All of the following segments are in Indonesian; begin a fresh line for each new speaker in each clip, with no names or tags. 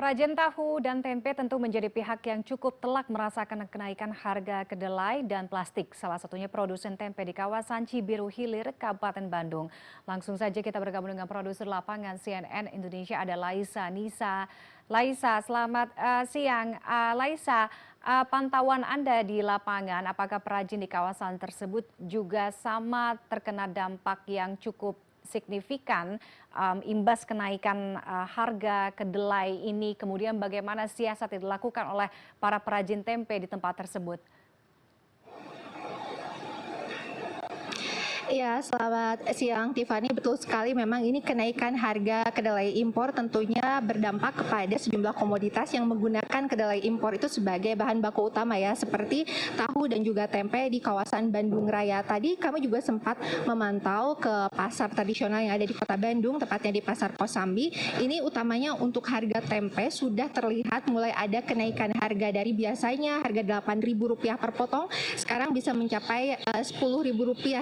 Perajin tahu dan tempe tentu menjadi pihak yang cukup telak merasakan kenaikan harga kedelai dan plastik. Salah satunya produsen tempe di kawasan Cibiru Hilir, Kabupaten Bandung. Langsung saja kita bergabung dengan produser lapangan CNN Indonesia ada Laisa Nisa. Laisa, selamat siang. Laisa, pantauan Anda di lapangan, apakah perajin di kawasan tersebut juga sama terkena dampak yang cukup signifikan imbas kenaikan harga kedelai ini, kemudian bagaimana siasat yang dilakukan oleh para perajin tempe di tempat tersebut?
Iya, selamat siang Tiffany. Betul sekali, memang ini kenaikan harga kedelai impor tentunya berdampak kepada sejumlah komoditas yang menggunakan kedelai impor itu sebagai bahan baku utama ya, seperti tahu dan juga tempe di kawasan Bandung Raya. Tadi kami juga sempat memantau ke pasar tradisional yang ada di Kota Bandung, tepatnya di Pasar Kosambi. Ini utamanya untuk harga tempe sudah terlihat mulai ada kenaikan harga dari biasanya harga Rp8.000 per potong, sekarang bisa mencapai Rp10.000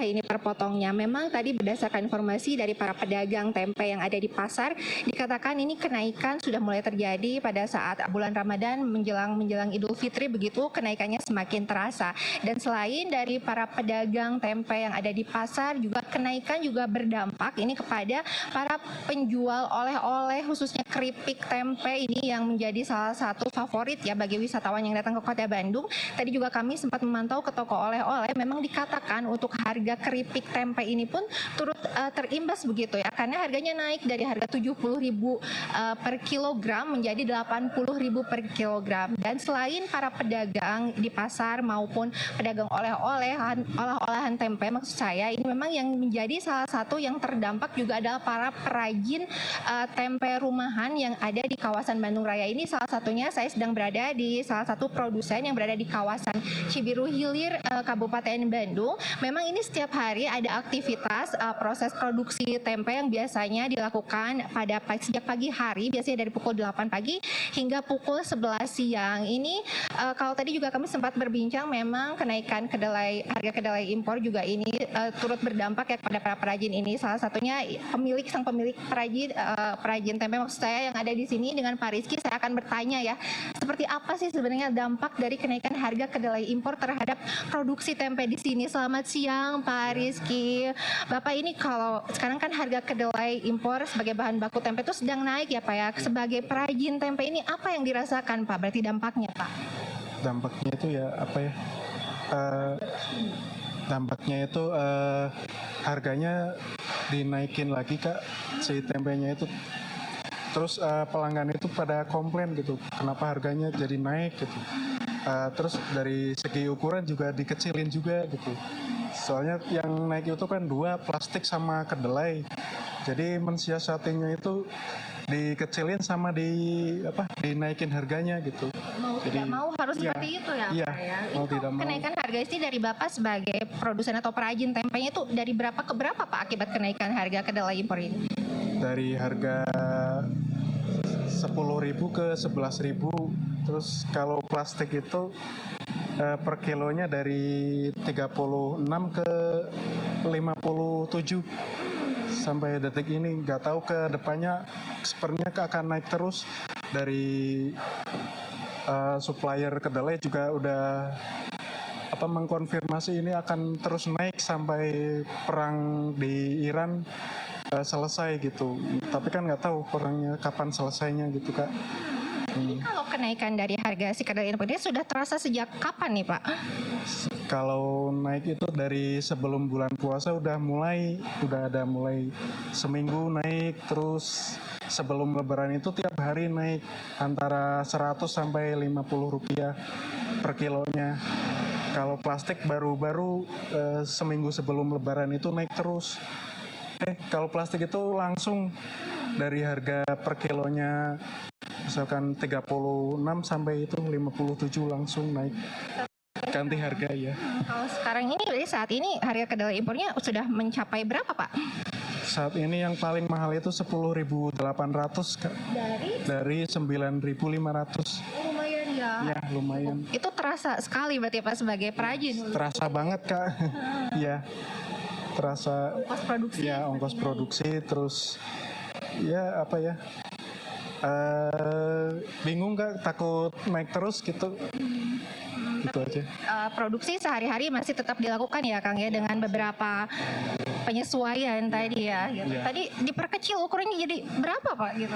ini per potong. Memang tadi berdasarkan informasi dari para pedagang tempe yang ada di pasar, dikatakan ini kenaikan sudah mulai terjadi pada saat bulan Ramadan menjelang Idul Fitri, begitu kenaikannya semakin terasa. Dan selain dari para pedagang tempe yang ada di pasar, juga kenaikan juga berdampak ini kepada para penjual oleh-oleh, khususnya keripik tempe ini yang menjadi salah satu favorit ya bagi wisatawan yang datang ke Kota Bandung. Tadi juga kami sempat memantau ke toko oleh-oleh, memang dikatakan untuk harga keripik tempe ini pun turut terimbas begitu ya, karena harganya naik dari harga Rp70.000 per kilogram menjadi Rp80.000 per kilogram. Dan selain para pedagang di pasar maupun pedagang olahan tempe, maksud saya ini memang yang menjadi salah satu yang terdampak juga adalah para perajin tempe rumahan yang ada di kawasan Bandung Raya ini. Salah satunya saya sedang berada di salah satu produsen yang berada di kawasan Cibiru Hilir, Kabupaten Bandung. Memang ini setiap hari ada aktivitas proses produksi tempe yang biasanya dilakukan sejak pagi hari, biasanya dari pukul 8 pagi hingga pukul 11 siang. Ini kalau tadi juga kami sempat berbincang, memang kenaikan harga kedelai impor juga ini turut berdampak ya kepada para perajin ini. Salah satunya sang pemilik perajin tempe maksud saya yang ada di sini dengan Pak Rizky. Saya akan bertanya ya, seperti apa sih sebenarnya dampak dari kenaikan harga kedelai impor terhadap produksi tempe di sini. Selamat siang Pak Rizky. Bapak, ini kalau sekarang kan harga kedelai impor sebagai bahan baku tempe itu sedang naik ya Pak ya. Sebagai perajin tempe ini apa yang dirasakan Pak? Berarti dampaknya Pak?
Dampaknya itu ya apa ya? Dampaknya itu harganya dinaikin lagi Kak, si tempenya itu. Terus pelanggan itu pada komplain gitu, kenapa harganya jadi naik gitu. Terus dari segi ukuran juga dikecilin juga gitu. Soalnya yang naik itu kan dua, plastik sama kedelai. Jadi mensiasatinya itu dikecilin sama dinaikin harganya gitu.
Mau tidak mau harus seperti itu ya Pak ya. Ini kenaikan harga ini dari Bapak sebagai produsen atau perajin tempenya itu dari berapa ke berapa Pak akibat kenaikan harga kedelai impor ini?
Dari harga Rp10.000 ke Rp11.000. Terus kalau plastik itu per kilonya dari 36 ke 57 sampai detik ini. Nggak tahu ke depannya sepertinya akan naik terus. Dari supplier kedelai juga udah mengkonfirmasi ini akan terus naik sampai perang di Iran selesai gitu. Tapi kan nggak tahu perangnya kapan selesainya gitu Kak.
Ini kalau kenaikan dari harga si kedelai impor ini sudah terasa sejak kapan nih Pak?
Kalau naik itu dari sebelum bulan puasa udah ada mulai seminggu naik, terus sebelum lebaran itu tiap hari naik antara Rp100 sampai Rp50 per kilonya. Kalau plastik baru-baru seminggu sebelum lebaran itu naik terus. Kalau plastik itu langsung dari harga per kilonya misalkan 36 sampai itu 57 langsung naik, ganti harga ya.
Kalau sekarang ini saat ini harga kedelai impornya sudah mencapai berapa Pak?
Saat ini yang paling mahal itu 10.800 Kak. Dari 9.500.
Lumayan ya.
Ya lumayan.
Itu terasa sekali berarti Pak sebagai perajin.
Terasa banget Kak. Ya. Terasa
ongkos produksi.
Ya, ongkos produksi, terus ya bingung Kak, takut naik terus gitu. Gitu aja.
Produksi sehari-hari masih tetap dilakukan ya Kang ya, dengan beberapa penyesuaian tadi ya gitu.
Iya.
Tadi diperkecil ukurannya jadi berapa Pak gitu?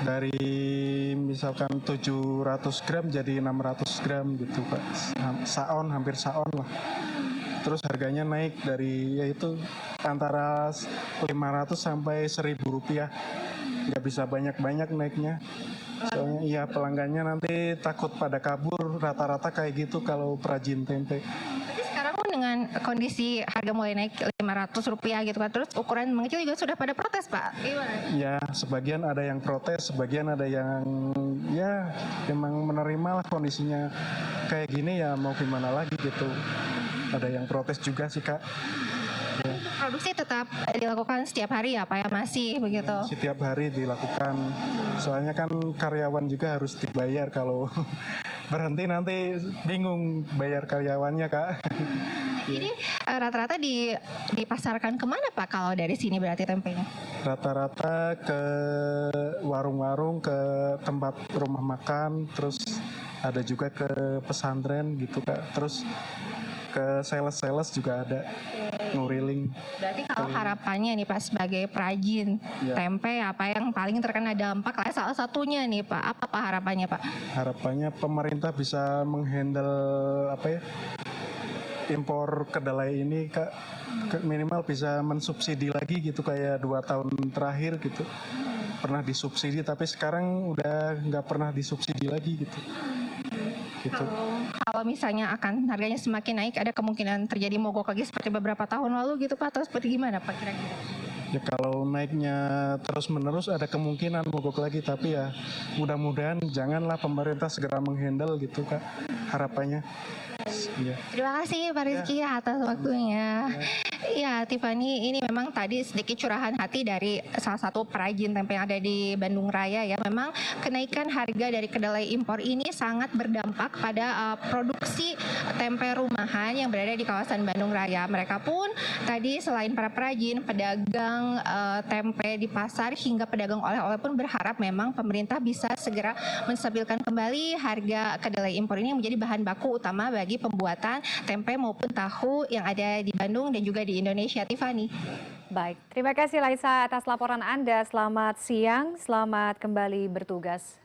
Dari misalkan 700 gram jadi 600 gram gitu Pak. Saon, hampir saon lah. Terus harganya naik dari yaitu antara 500 sampai 1.000 rupiah. Nggak bisa banyak-banyak naiknya. Soalnya iya pelanggannya nanti takut pada kabur, rata-rata kayak gitu kalau perajin tempe.
Tapi sekarang pun dengan kondisi harga mulai naik 500 rupiah gitu kan, terus ukuran mengecil juga sudah pada protes Pak. Gimana?
Ya sebagian ada yang protes, sebagian ada yang ya memang menerima lah kondisinya kayak gini, ya mau gimana lagi gitu. Ada yang protes juga sih Kak. Ya,
Produksi tetap dilakukan setiap hari ya Pak ya, masih begitu.
setiap hari dilakukan. Soalnya kan karyawan juga harus dibayar, kalau berhenti nanti bingung bayar karyawannya Kak.
Jadi rata-rata dipasarkan kemana Pak kalau dari sini berarti tempenya?
Rata-rata ke warung-warung, ke tempat rumah makan, terus ada juga ke pesantren gitu Kak. Terus ke sales-sales juga ada nguriling.
Berarti kalau harapannya nih Pak sebagai perajin
Ya.
tempe, apa yang paling terkena dampak lah salah satunya nih Pak, apa Pak harapannya Pak?
Harapannya pemerintah bisa menghandle apa ya, impor kedelai ini Kak, minimal bisa mensubsidi lagi gitu, kayak 2 tahun terakhir gitu pernah disubsidi, tapi sekarang udah nggak pernah disubsidi lagi gitu. Gitu.
Kalau misalnya akan harganya semakin naik, ada kemungkinan terjadi mogok lagi seperti beberapa tahun lalu gitu Pak, atau seperti gimana Pak kira-kira?
Ya kalau naiknya terus-menerus ada kemungkinan mogok lagi, tapi ya mudah-mudahan janganlah pemerintah segera menghandle gitu Kak, harapannya. Iya.
Terima kasih Pak Rizky atas waktunya. Ya, Tiffany, ini memang tadi sedikit curahan hati dari salah satu perajin tempe yang ada di Bandung Raya ya. Memang kenaikan harga dari kedelai impor ini sangat berdampak pada produksi tempe rumahan yang berada di kawasan Bandung Raya. Mereka pun tadi selain para perajin, pedagang tempe di pasar hingga pedagang oleh-oleh pun berharap memang pemerintah bisa segera menstabilkan kembali harga kedelai impor ini menjadi bahan baku utama bagi pembuatan tempe maupun tahu yang ada di Bandung dan juga di Indonesia. Tiffany.
Baik, terima kasih Laisa atas laporan Anda. Selamat siang, selamat kembali bertugas.